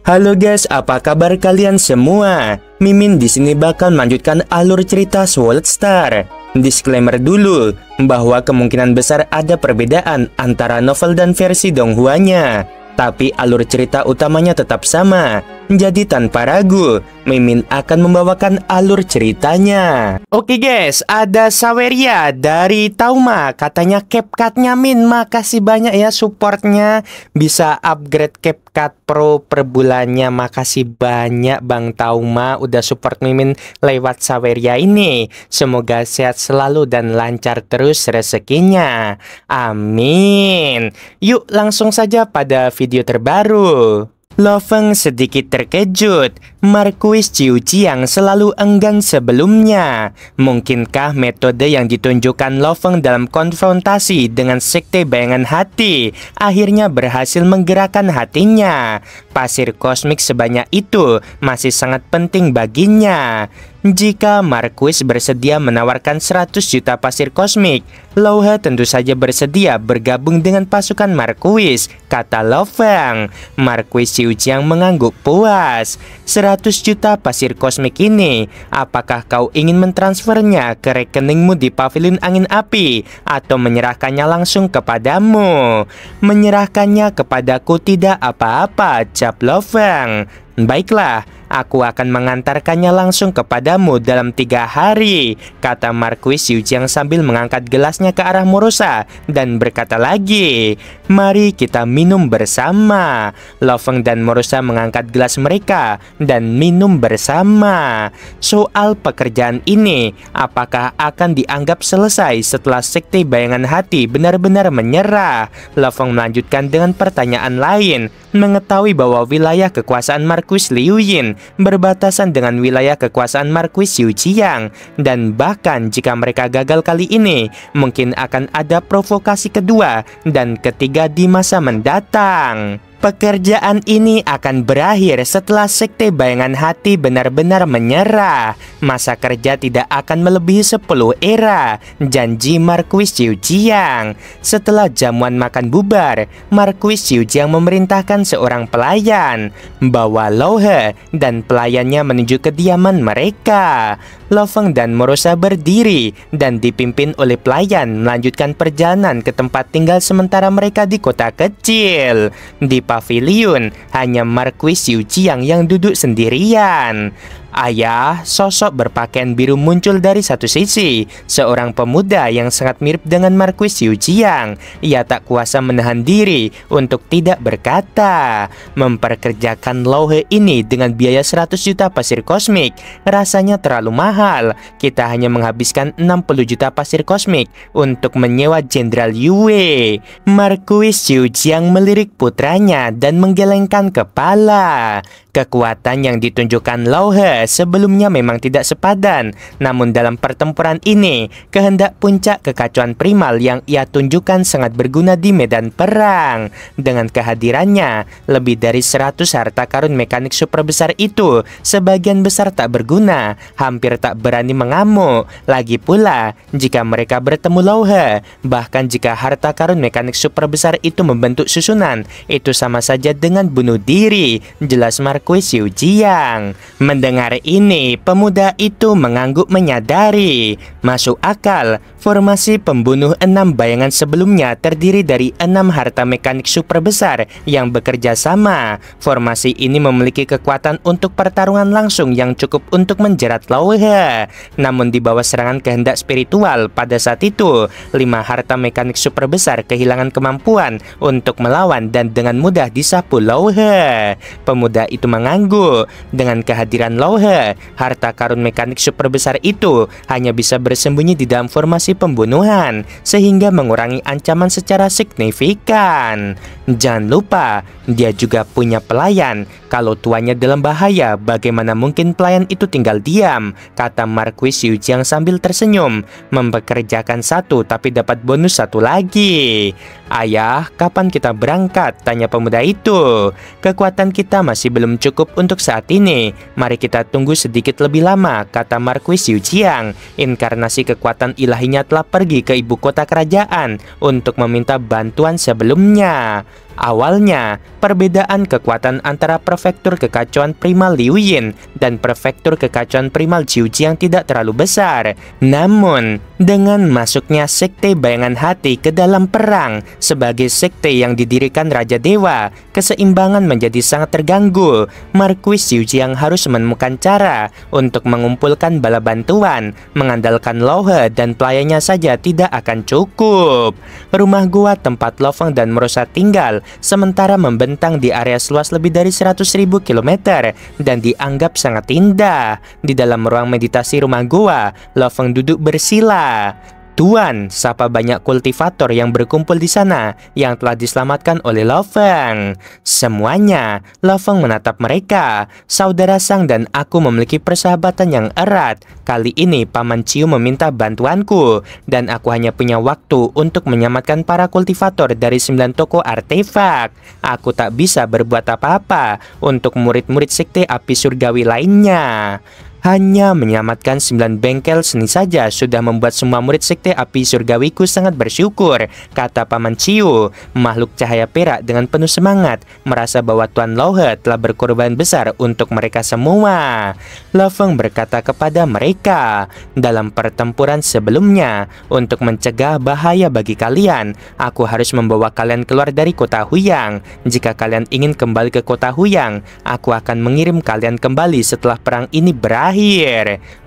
Halo guys, apa kabar kalian semua? Mimin di sini bakal melanjutkan alur cerita Sword Star. Disclaimer dulu bahwa kemungkinan besar ada perbedaan antara novel dan versi Donghuanya, tapi alur cerita utamanya tetap sama. Jadi tanpa ragu, Mimin akan membawakan alur ceritanya. Oke guys, ada Saweria dari Tauma. Katanya CapCut-nya Min, makasih banyak ya supportnya. Bisa upgrade CapCut Pro per bulannya. Makasih banyak Bang Tauma udah support Mimin lewat Saweria ini. Semoga sehat selalu dan lancar terus rezekinya. Amin. Yuk langsung saja pada video terbaru. Lo Feng sedikit terkejut. Marquis Qiu Qiang selalu enggan sebelumnya. Mungkinkah metode yang ditunjukkan Lo Feng dalam konfrontasi dengan sekte bayangan hati akhirnya berhasil menggerakkan hatinya? Pasir kosmik sebanyak itu masih sangat penting baginya. Jika Marquis bersedia menawarkan 100 juta pasir kosmik, Lo He tentu saja bersedia bergabung dengan pasukan Marquis, kata Lo Feng. Marquis Qiu Qiang mengangguk puas. 100 juta pasir kosmik ini, apakah kau ingin mentransfernya ke rekeningmu di pavilion angin api atau menyerahkannya langsung kepadamu? Menyerahkannya kepadaku tidak apa-apa, jawab Lo Feng. Baiklah, aku akan mengantarkannya langsung kepadamu dalam 3 hari, kata Marquis Qiu Qiang sambil mengangkat gelasnya ke arah Morosa dan berkata lagi, mari kita minum bersama. Lo Feng dan Morosa mengangkat gelas mereka dan minum bersama. Soal pekerjaan ini, apakah akan dianggap selesai setelah sekte bayangan hati benar-benar menyerah? Lo Feng melanjutkan dengan pertanyaan lain. Mengetahui bahwa wilayah kekuasaan Marquis Liu Yin berbatasan dengan wilayah kekuasaan Marquis Qiu Qiang, dan bahkan jika mereka gagal kali ini, mungkin akan ada provokasi kedua dan ketiga di masa mendatang. Pekerjaan ini akan berakhir setelah sekte bayangan hati benar-benar menyerah. Masa kerja tidak akan melebihi 10 era, janji Marquis Qiu Qiang. Setelah jamuan makan bubar, Marquis Qiu Qiang memerintahkan seorang pelayan bawa Lo He dan pelayannya menuju kediaman mereka. Lo Feng dan Morosa berdiri dan dipimpin oleh pelayan melanjutkan perjalanan ke tempat tinggal sementara mereka di kota kecil. Di pavilion, hanya Marquis Qiu Qiang yang duduk sendirian. Ayah, sosok berpakaian biru muncul dari satu sisi. Seorang pemuda yang sangat mirip dengan Marquis Qiu Qiang. Ia tak kuasa menahan diri untuk tidak berkata. Memperkerjakan Lo He ini dengan biaya 100 juta pasir kosmik rasanya terlalu mahal. Kita hanya menghabiskan 60 juta pasir kosmik untuk menyewa Jenderal Yue. Marquis Qiu Qiang melirik putranya dan menggelengkan kepala. Kekuatan yang ditunjukkan Lo He sebelumnya memang tidak sepadan, namun dalam pertempuran ini, kehendak puncak kekacauan primal yang ia tunjukkan sangat berguna di medan perang. Dengan kehadirannya, lebih dari 100 harta karun mekanik super besar itu, sebagian besar tak berguna, hampir tak berani mengamuk. Lagi pula, jika mereka bertemu Lo He, bahkan jika harta karun mekanik super besar itu membentuk susunan, itu sama saja dengan bunuh diri, jelas Marquis Qiu Qiang. Mendengar ini, pemuda itu mengangguk menyadari. Masuk akal, formasi pembunuh 6 bayangan sebelumnya terdiri dari 6 harta mekanik super besar yang bekerja sama. Formasi ini memiliki kekuatan untuk pertarungan langsung yang cukup untuk menjerat Lo He. Namun di bawah serangan kehendak spiritual pada saat itu, 5 harta mekanik super besar kehilangan kemampuan untuk melawan dan dengan mudah disapu Lo He. Pemuda itu mengangguk. Dengan kehadiran Lo He, harta karun mekanik super besar itu hanya bisa bersembunyi di dalam formasi pembunuhan, sehingga mengurangi ancaman secara signifikan. Jangan lupa, dia juga punya pelayan. Kalau tuannya dalam bahaya, bagaimana mungkin pelayan itu tinggal diam? Kata Marquis Qiu Qiang sambil tersenyum. Mempekerjakan 1 tapi dapat bonus 1 lagi. Ayah, kapan kita berangkat? Tanya pemuda itu. Kekuatan kita masih belum cukup untuk saat ini. Mari kita tunggu sedikit lebih lama, kata Marquis Qiu Qiang. Inkarnasi kekuatan ilahinya telah pergi ke ibu kota kerajaan untuk meminta bantuan sebelumnya. Awalnya, perbedaan kekuatan antara prefektur kekacauan primal Liu Yin dan prefektur kekacauan primal Jiujiang tidak terlalu besar. Namun, dengan masuknya sekte bayangan hati ke dalam perang sebagai sekte yang didirikan Raja Dewa, keseimbangan menjadi sangat terganggu. Marquis Jiujiang harus menemukan cara untuk mengumpulkan bala bantuan. Mengandalkan Lo He dan pelayannya saja tidak akan cukup. Rumah gua tempat Lo Feng dan Merosa tinggal sementara membentang di area seluas lebih dari 100.000 kilometer dan dianggap sangat indah. Di dalam ruang meditasi rumah gua, Lo Feng duduk bersila. Tuan, sapa banyak kultivator yang berkumpul di sana yang telah diselamatkan oleh Lo Feng. Semuanya, Lo Feng menatap mereka. Saudara Sang dan aku memiliki persahabatan yang erat. Kali ini Paman Ciu meminta bantuanku dan aku hanya punya waktu untuk menyelamatkan para kultivator dari 9 toko artefak. Aku tak bisa berbuat apa-apa untuk murid-murid sekte api surgawi lainnya. Hanya menyelamatkan 9 bengkel seni saja sudah membuat semua murid sekte api surgawiku sangat bersyukur, kata Paman Ciu. Makhluk cahaya perak dengan penuh semangat merasa bahwa Tuan Lo He telah berkorban besar untuk mereka semua. Lo Feng berkata kepada mereka, dalam pertempuran sebelumnya, untuk mencegah bahaya bagi kalian, aku harus membawa kalian keluar dari kota Huyang. Jika kalian ingin kembali ke kota Huyang, aku akan mengirim kalian kembali setelah perang ini berakhir.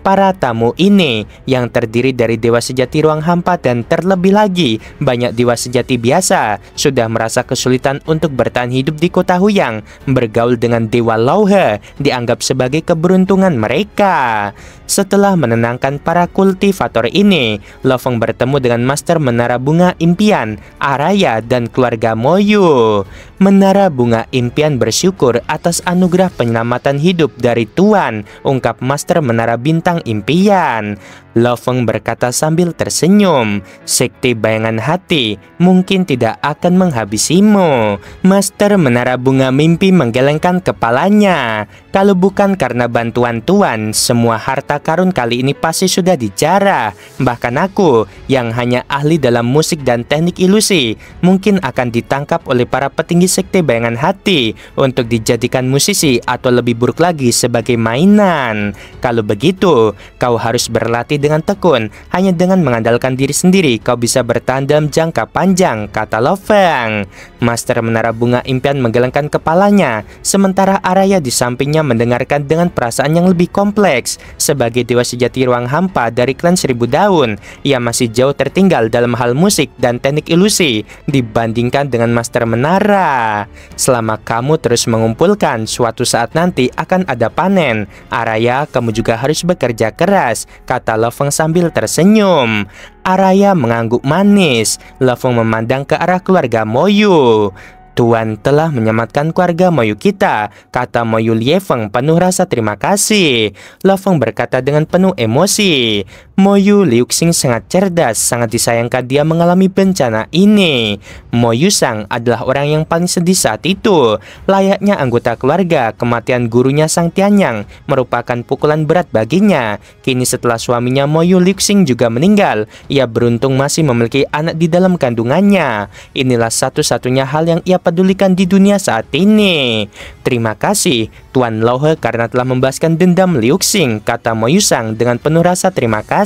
Para tamu ini yang terdiri dari dewa sejati ruang hampa dan terlebih lagi banyak dewa sejati biasa sudah merasa kesulitan untuk bertahan hidup di kota Huyang. Bergaul dengan dewa Lo He dianggap sebagai keberuntungan mereka. Setelah menenangkan para kultivator ini, Lo Feng bertemu dengan Master Menara Bunga Impian, Araya, dan keluarga Moyu. Menara Bunga Impian bersyukur atas anugerah penyelamatan hidup dari Tuan, ungkap Master Menara Bintang Impian. Lo Feng berkata sambil tersenyum, sekte bayangan hati mungkin tidak akan menghabisimu. Master Menara Bunga Mimpi menggelengkan kepalanya. Kalau bukan karena bantuan Tuan, semua harta karun kali ini pasti sudah dijarah. Bahkan aku, yang hanya ahli dalam musik dan teknik ilusi, mungkin akan ditangkap oleh para petinggi sekte bayangan hati untuk dijadikan musisi atau lebih buruk lagi sebagai mainan. Kalau begitu, kau harus berlatih dengan tekun. Hanya dengan mengandalkan diri sendiri, kau bisa bertahan dalam jangka panjang, kata Lo Feng. Master Menara Bunga Impian menggelengkan kepalanya, sementara Araya di sampingnya mendengarkan dengan perasaan yang lebih kompleks. Sebagai dewa sejati ruang hampa dari klan 1000 daun, ia masih jauh tertinggal dalam hal musik dan teknik ilusi dibandingkan dengan Master Menara. Selama kamu terus mengumpulkan, suatu saat nanti akan ada panen. Araya, kamu juga harus bekerja keras, kata Lo Feng sambil tersenyum. Araya mengangguk manis. Lo Feng memandang ke arah keluarga Moyu. Tuan telah menyelamatkan keluarga Moyu kita, kata Moyu Lie Feng penuh rasa terima kasih. Lo Feng berkata dengan penuh emosi. Moyu Liu Xing sangat cerdas, sangat disayangkan dia mengalami bencana ini. Moyu Sang adalah orang yang paling sedih saat itu. Layaknya anggota keluarga, kematian gurunya Sang Tianyang merupakan pukulan berat baginya. Kini setelah suaminya Moyu Liu Xing juga meninggal, ia beruntung masih memiliki anak di dalam kandungannya. Inilah satu-satunya hal yang ia pedulikan di dunia saat ini. Terima kasih Tuan Lo He karena telah membahaskan dendam Liu Xing, kata Moyu Sang dengan penuh rasa terima kasih.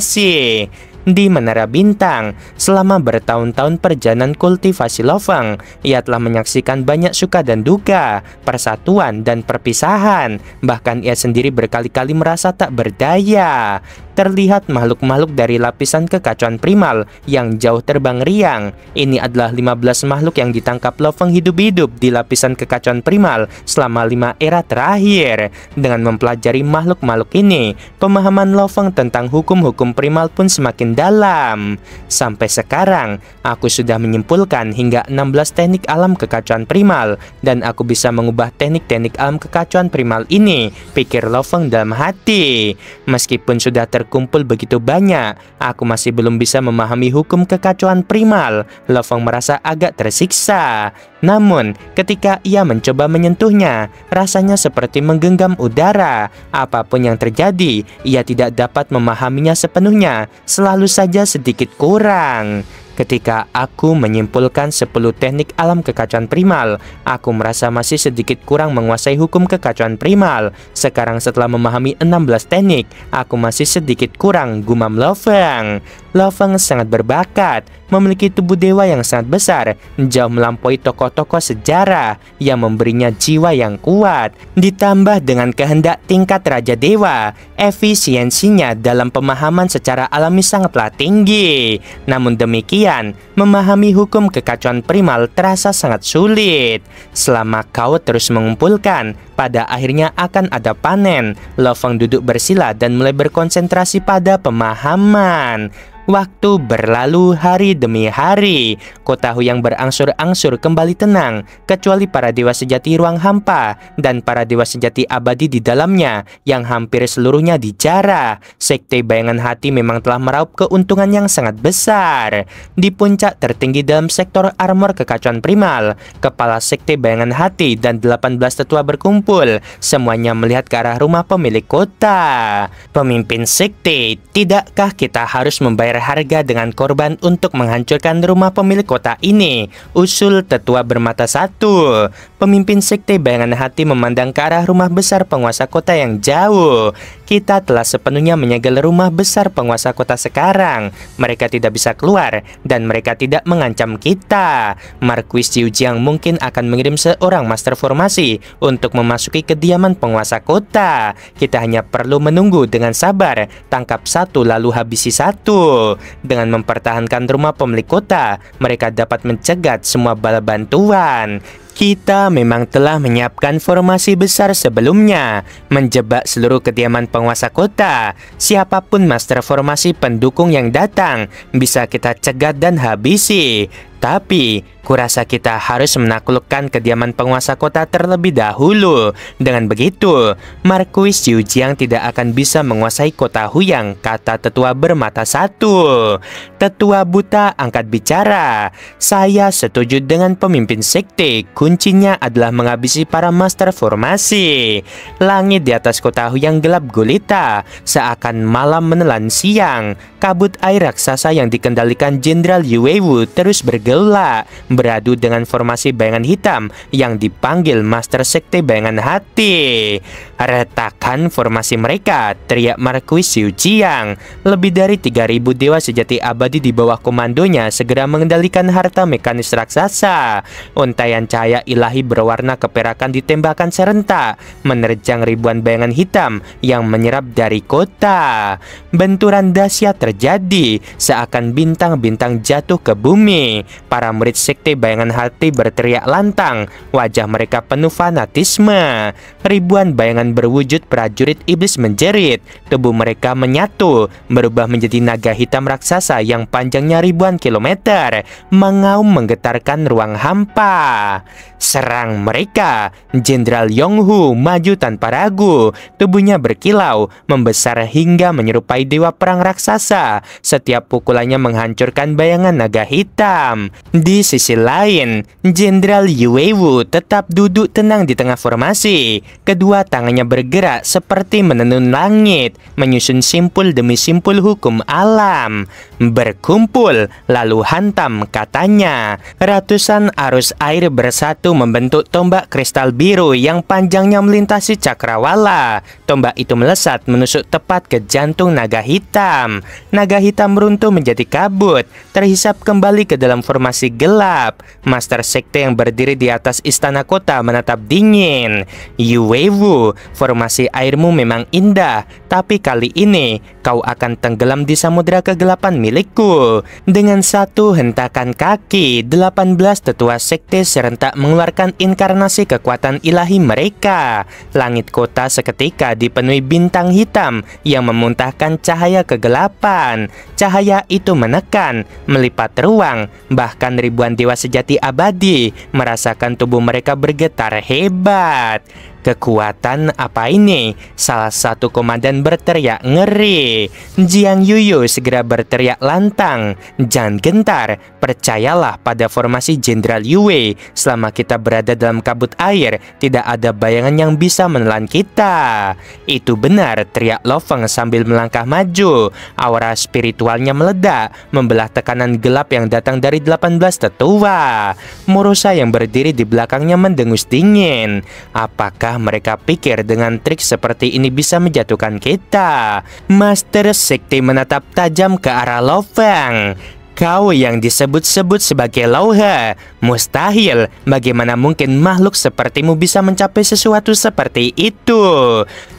Di Menara Bintang, selama bertahun-tahun perjalanan kultivasi Lo Feng, ia telah menyaksikan banyak suka dan duka, persatuan dan perpisahan. Bahkan ia sendiri berkali-kali merasa tak berdaya. Terlihat makhluk-makhluk dari lapisan kekacauan primal yang jauh terbang riang. Ini adalah 15 makhluk yang ditangkap Lo Feng hidup-hidup di lapisan kekacauan primal selama 5 era terakhir. Dengan mempelajari makhluk-makhluk ini, pemahaman Lo Feng tentang hukum-hukum primal pun semakin dalam. Sampai sekarang, aku sudah menyimpulkan hingga 16 teknik alam kekacauan primal, dan aku bisa mengubah teknik-teknik alam kekacauan primal ini, pikir Lo Feng dalam hati. Meskipun sudah terkumpul begitu banyak, aku masih belum bisa memahami hukum kekacauan primal. Lo Feng merasa agak tersiksa. Namun, ketika ia mencoba menyentuhnya, rasanya seperti menggenggam udara. Apapun yang terjadi, ia tidak dapat memahaminya sepenuhnya, selalu saja sedikit kurang. Ketika aku menyimpulkan 10 teknik alam kekacauan primal, aku merasa masih sedikit kurang menguasai hukum kekacauan primal. Sekarang setelah memahami 16 teknik, aku masih sedikit kurang, gumam Lo-Feng. Lo-Feng sangat berbakat, memiliki tubuh dewa yang sangat besar, jauh melampaui tokoh-tokoh sejarah yang memberinya jiwa yang kuat. Ditambah dengan kehendak tingkat Raja Dewa, efisiensinya dalam pemahaman secara alami sangatlah tinggi. Namun demikian, memahami hukum kekacauan primal terasa sangat sulit. Selama kau terus mengumpulkan, pada akhirnya akan ada panen. Lo-Feng duduk bersila dan mulai berkonsentrasi pada pemahaman. Waktu berlalu hari demi hari. Kota Hu yang berangsur-angsur kembali tenang, kecuali para dewa sejati ruang hampa dan para dewa sejati abadi di dalamnya yang hampir seluruhnya dijarah. Sekte Bayangan Hati memang telah meraup keuntungan yang sangat besar. Di puncak tertinggi dalam sektor armor kekacauan primal, kepala Sekte Bayangan Hati dan 18 tetua berkumpul, semuanya melihat ke arah rumah pemilik kota. Pemimpin sekte, tidakkah kita harus membayar harga dengan korban untuk menghancurkan rumah pemilik kota ini? Usul tetua bermata satu. Pemimpin sekte Bayangan Hati memandang ke arah rumah besar penguasa kota yang jauh. Kita telah sepenuhnya menyegel rumah besar penguasa kota sekarang. Mereka tidak bisa keluar dan mereka tidak mengancam kita. Marquis Jiujiang mungkin akan mengirim seorang master formasi untuk memasuki kediaman penguasa kota. Kita hanya perlu menunggu dengan sabar. Tangkap satu lalu habisi satu. Dengan mempertahankan rumah pemilik kota, mereka dapat mencegat semua bala bantuan. Kita memang telah menyiapkan formasi besar sebelumnya, menjebak seluruh kediaman penguasa kota. Siapapun master formasi pendukung yang datang, bisa kita cegat dan habisi. Tapi, kurasa kita harus menaklukkan kediaman penguasa kota terlebih dahulu. Dengan begitu, Marquis Jiujiang tidak akan bisa menguasai kota Huyang, kata tetua bermata satu. Tetua buta angkat bicara. Saya setuju dengan pemimpin sekte. Kuncinya adalah menghabisi para master formasi. Langit di atas kota Huyang gelap gulita, seakan malam menelan siang. Kabut air raksasa yang dikendalikan Jenderal Yuewu terus bergelak, beradu dengan formasi bayangan hitam yang dipanggil Master Sekte Bayangan Hati. Retakan formasi mereka, teriak Marquis Jiujiang. Lebih dari 3.000 dewa sejati abadi di bawah komandonya segera mengendalikan harta mekanis raksasa. Untaian cahaya ilahi berwarna keperakan ditembakkan serentak, menerjang ribuan bayangan hitam yang menyerap dari kota. Benturan dahsyat terjadi, seakan bintang-bintang jatuh ke bumi. Para murid sekte Bayangan Hati berteriak lantang, wajah mereka penuh fanatisme. Ribuan bayangan berwujud prajurit iblis menjerit, tubuh mereka menyatu, berubah menjadi naga hitam raksasa yang panjangnya ribuan kilometer, mengaum menggetarkan ruang hampa. Serang mereka! Jenderal Yonghu maju tanpa ragu, tubuhnya berkilau, membesar hingga menyerupai dewa perang raksasa. Setiap pukulannya menghancurkan bayangan naga hitam. Di sisi lain, Jenderal Yuewu tetap duduk tenang di tengah formasi. Kedua tangannya bergerak seperti menenun langit, menyusun simpul demi simpul hukum alam. Berkumpul, lalu hantam, katanya. Ratusan arus air bersatu membentuk tombak kristal biru yang panjangnya melintasi cakrawala. Tombak itu melesat menusuk tepat ke jantung naga hitam. Naga hitam runtuh menjadi kabut, terhisap kembali ke dalam formasi gelap. Master sekte yang berdiri di atas istana kota menatap dingin. Yuewu, formasi airmu memang indah, tapi kali ini kau akan tenggelam di samudera kegelapan milikku. Dengan satu hentakan kaki, 18 tetua sekte serentak mengeluarkan inkarnasi kekuatan ilahi mereka. Langit kota seketika dipenuhi bintang hitam yang memuntahkan cahaya kegelapan. Cahaya itu menekan, melipat ruang, bahkan ribuan dewa sejati abadi merasakan tubuh mereka bergetar hebat. Kekuatan apa ini? Salah satu komandan berteriak ngeri. Jiang Yuyu segera berteriak lantang. Jangan gentar, percayalah pada formasi Jenderal Yue. Selama kita berada dalam kabut air, tidak ada bayangan yang bisa menelan kita. Itu benar, teriak Lo Feng sambil melangkah maju. Aura spiritualnya meledak, membelah tekanan gelap yang datang dari 18 tetua. Murusa yang berdiri di belakangnya mendengus dingin. Apakah mereka pikir dengan trik seperti ini bisa menjatuhkan kita? Master Sekte menatap tajam ke arah Lo Feng. Kau yang disebut-sebut sebagai Lauhe, mustahil. Bagaimana mungkin makhluk sepertimu bisa mencapai sesuatu seperti itu?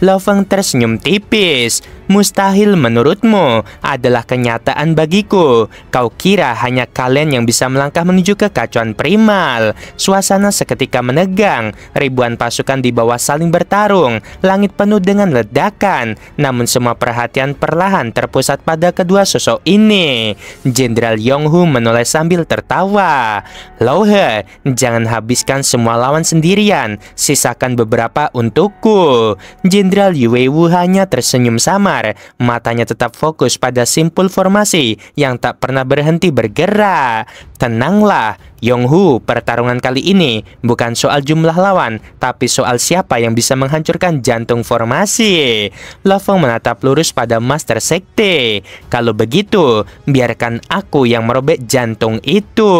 Lo Feng tersenyum tipis. Mustahil menurutmu adalah kenyataan bagiku. Kau kira hanya kalian yang bisa melangkah menuju kekacauan primal. Suasana seketika menegang. Ribuan pasukan di bawah saling bertarung. Langit penuh dengan ledakan. Namun semua perhatian perlahan terpusat pada kedua sosok ini. Jenderal Yonghu menoleh sambil tertawa. Lauhe, jangan habiskan semua lawan sendirian. Sisakan beberapa untukku. Jenderal Yue Wu hanya tersenyum samar. Matanya tetap fokus pada simpul formasi yang tak pernah berhenti bergerak. Tenanglah, Yonghu, pertarungan kali ini bukan soal jumlah lawan, tapi soal siapa yang bisa menghancurkan jantung formasi. Lo Feng menatap lurus pada Master Sekte. Kalau begitu, biarkan aku yang merobek jantung itu.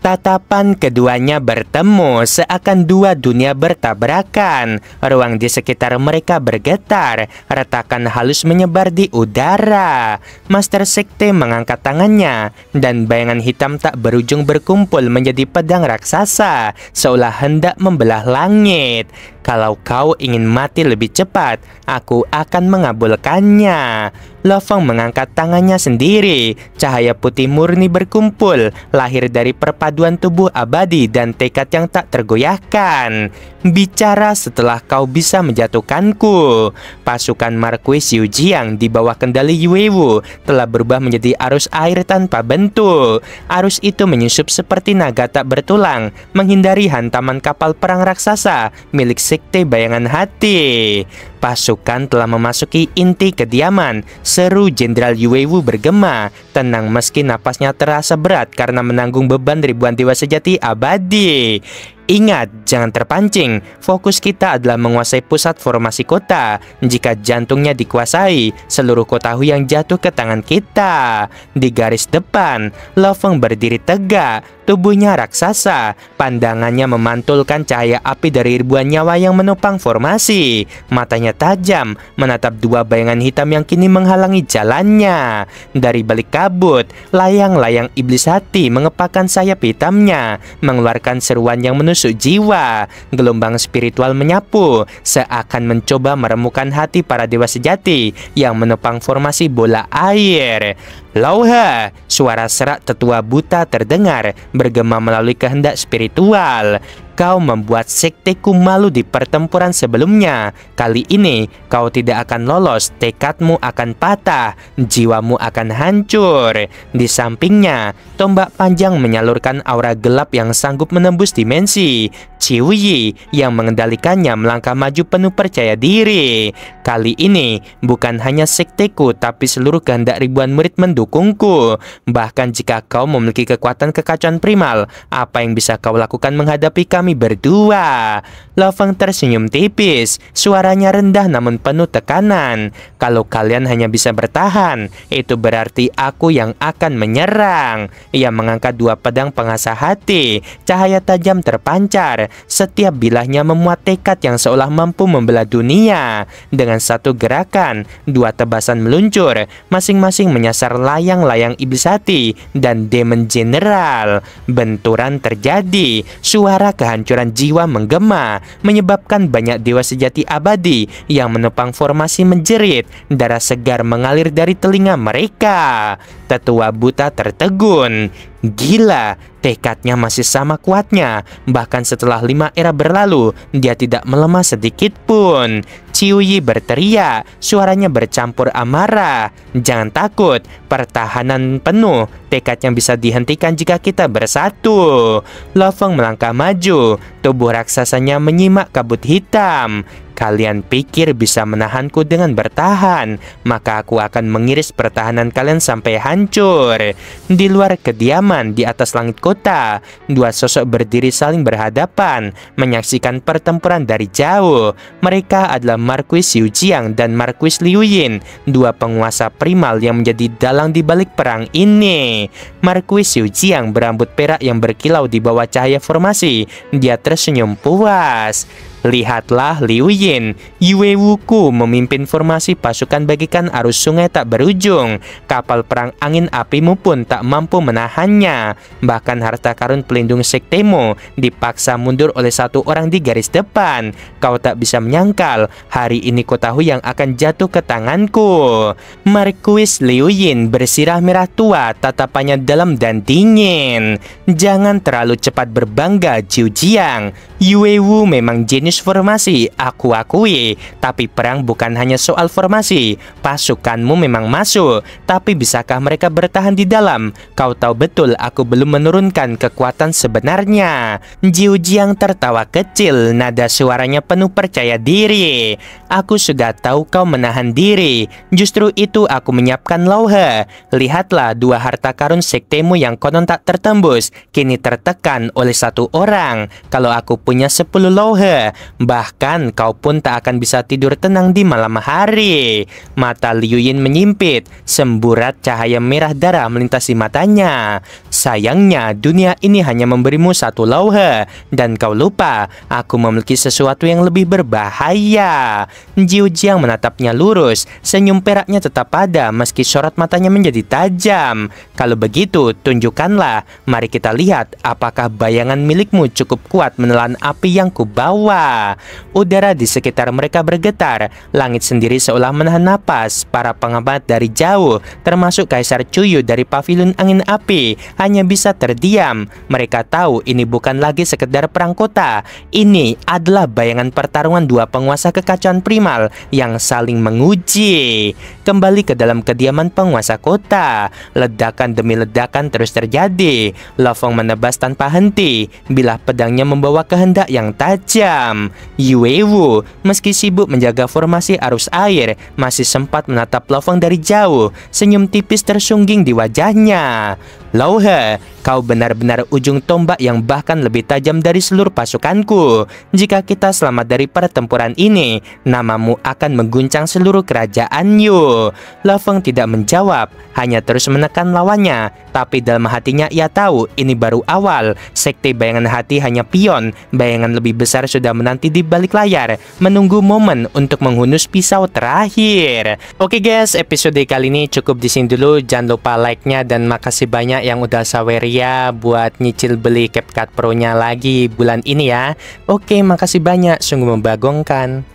Tatapan keduanya bertemu, seakan dua dunia bertabrakan. Ruang di sekitar mereka bergetar, retakan halus menyebar di udara. Master Sekte mengangkat tangannya, dan bayangan hitam tak berujung berkumpul menjadi pedang raksasa, seolah hendak membelah langit. Kalau kau ingin mati lebih cepat, aku akan mengabulkannya. Lo Feng mengangkat tangannya sendiri. Cahaya putih murni berkumpul, lahir dari perpaduan tubuh abadi dan tekad yang tak tergoyahkan. Bicara setelah kau bisa menjatuhkanku. Pasukan Marquis Yu Jiang di bawah kendali Yue Wu telah berubah menjadi arus air tanpa bentuk. Arus itu menyusup seperti naga tak bertulang, menghindari hantaman kapal perang raksasa milik Sekte Bayangan Hati. Pasukan telah memasuki inti kediaman. Seru Jenderal Yue Wu bergema, tenang meski napasnya terasa berat karena menanggung beban ribuan dewa sejati abadi. Ingat, jangan terpancing. Fokus kita adalah menguasai pusat formasi kota. Jika jantungnya dikuasai, seluruh kota Huyang jatuh ke tangan kita. Di garis depan, Lo Feng berdiri tegak. Tubuhnya raksasa. Pandangannya memantulkan cahaya api dari ribuan nyawa yang menopang formasi. Matanya tajam, menatap dua bayangan hitam yang kini menghalangi jalannya. Dari balik kabut, layang-layang iblis hati mengepakkan sayap hitamnya, mengeluarkan seruan yang menusuk jiwa. Gelombang spiritual menyapu, seakan mencoba meremukan hati para dewa sejati yang menopang formasi bola air. Lauhe, suara serak tetua buta terdengar, bergema melalui kehendak spiritual. Kau membuat sekteku malu di pertempuran sebelumnya. Kali ini kau tidak akan lolos, tekadmu akan patah, jiwamu akan hancur. Di sampingnya, tombak panjang menyalurkan aura gelap yang sanggup menembus dimensi. Ciuyi yang mengendalikannya melangkah maju penuh percaya diri. Kali ini bukan hanya sekteku, tapi seluruh kehendak ribuan murid mendukungku. Bahkan jika kau memiliki kekuatan kekacauan primal, apa yang bisa kau lakukan menghadapi kami berdua? Lo Feng tersenyum tipis, suaranya rendah namun penuh tekanan. Kalau kalian hanya bisa bertahan, itu berarti aku yang akan menyerang. Ia mengangkat dua pedang pengasah hati, cahaya tajam terpancar. Setiap bilahnya memuat tekad yang seolah mampu membelah dunia. Dengan satu gerakan, dua tebasan meluncur, masing-masing menyasar layang-layang iblis hati dan Demon General. Benturan terjadi, suara kehancuran jiwa menggema, menyebabkan banyak dewa sejati abadi yang menopang formasi menjerit. Darah segar mengalir dari telinga mereka. Tetua buta tertegun. Gila, tekadnya masih sama kuatnya. Bahkan setelah 5 era berlalu, dia tidak melemah sedikit pun. Ciuyi berteriak, suaranya bercampur amarah. Jangan takut, pertahanan penuh. Tekadnya bisa dihentikan jika kita bersatu. Lo Feng melangkah maju, tubuh raksasanya menyimak kabut hitam. Kalian pikir bisa menahanku dengan bertahan, maka aku akan mengiris pertahanan kalian sampai hancur. Di luar kediaman, di atas langit kota, dua sosok berdiri saling berhadapan, menyaksikan pertempuran dari jauh. Mereka adalah Marquis Yu Jiang dan Marquis Liu Yin, dua penguasa primal yang menjadi dalang di balik perang ini. Marquis Yu Jiang berambut perak yang berkilau di bawah cahaya formasi. Dia tersenyum puas. Lihatlah Liu Yin, Yue Wuku memimpin formasi pasukan bagaikan arus sungai tak berujung. Kapal perang angin apimu pun tak mampu menahannya. Bahkan harta karun pelindung sektemu dipaksa mundur oleh satu orang di garis depan. Kau tak bisa menyangkal, hari ini kau tahu yang akan jatuh ke tanganku. Marquis Liu Yin bersirah merah tua, tatapannya dalam dan dingin. Jangan terlalu cepat berbangga, Jiu Jiang. Yue Wu memang jenius formasi, aku akui. Tapi perang bukan hanya soal formasi. Pasukanmu memang masuk, tapi bisakah mereka bertahan di dalam? Kau tahu betul aku belum menurunkan kekuatan sebenarnya. Jiu Jiang tertawa kecil, nada suaranya penuh percaya diri. Aku sudah tahu kau menahan diri. Justru itu aku menyiapkan lauhe. Lihatlah, dua harta karun sektemu yang konon tak tertembus kini tertekan oleh satu orang. Kalau aku punya 10 lauhe, bahkan kau pun tak akan bisa tidur tenang di malam hari. Mata Liu Yin menyimpit, semburat cahaya merah darah melintasi matanya. Sayangnya dunia ini hanya memberimu 1 lauhe, dan kau lupa aku memiliki sesuatu yang lebih berbahaya. Jiu Jiang menatapnya lurus, senyum peraknya tetap ada meski sorot matanya menjadi tajam. Kalau begitu, tunjukkanlah. Mari kita lihat apakah bayangan milikmu cukup kuat menelan api yang kubawa. Udara di sekitar mereka bergetar. Langit sendiri seolah menahan napas. Para pengamat dari jauh, termasuk Kaisar Cuyu dari pavilion angin api, hanya bisa terdiam. Mereka tahu ini bukan lagi sekedar perang kota. Ini adalah bayangan pertarungan dua penguasa kekacauan primal yang saling menguji. Kembali ke dalam kediaman penguasa kota, ledakan demi ledakan terus terjadi. Lo Feng menebas tanpa henti, bilah pedangnya membawa kehendak yang tajam. Yue Wu, meski sibuk menjaga formasi arus air, masih sempat menatap Lo Feng dari jauh. Senyum tipis tersungging di wajahnya. Lauhe, kau benar-benar ujung tombak yang bahkan lebih tajam dari seluruh pasukanku. Jika kita selamat dari pertempuran ini, namamu akan mengguncang seluruh kerajaan Yu. Lo Feng tidak menjawab, hanya terus menekan lawannya. Tapi dalam hatinya ia tahu ini baru awal. Sekte bayangan hati hanya pion. Bayangan lebih besar sudah menanti di balik layar, menunggu momen untuk menghunus pisau terakhir. Oke guys, episode kali ini cukup di sini dulu. Jangan lupa like-nya dan makasih banyak yang udah saweria buat nyicil beli CapCut Pro-nya lagi bulan ini ya. Oke, makasih banyak, sungguh membagongkan.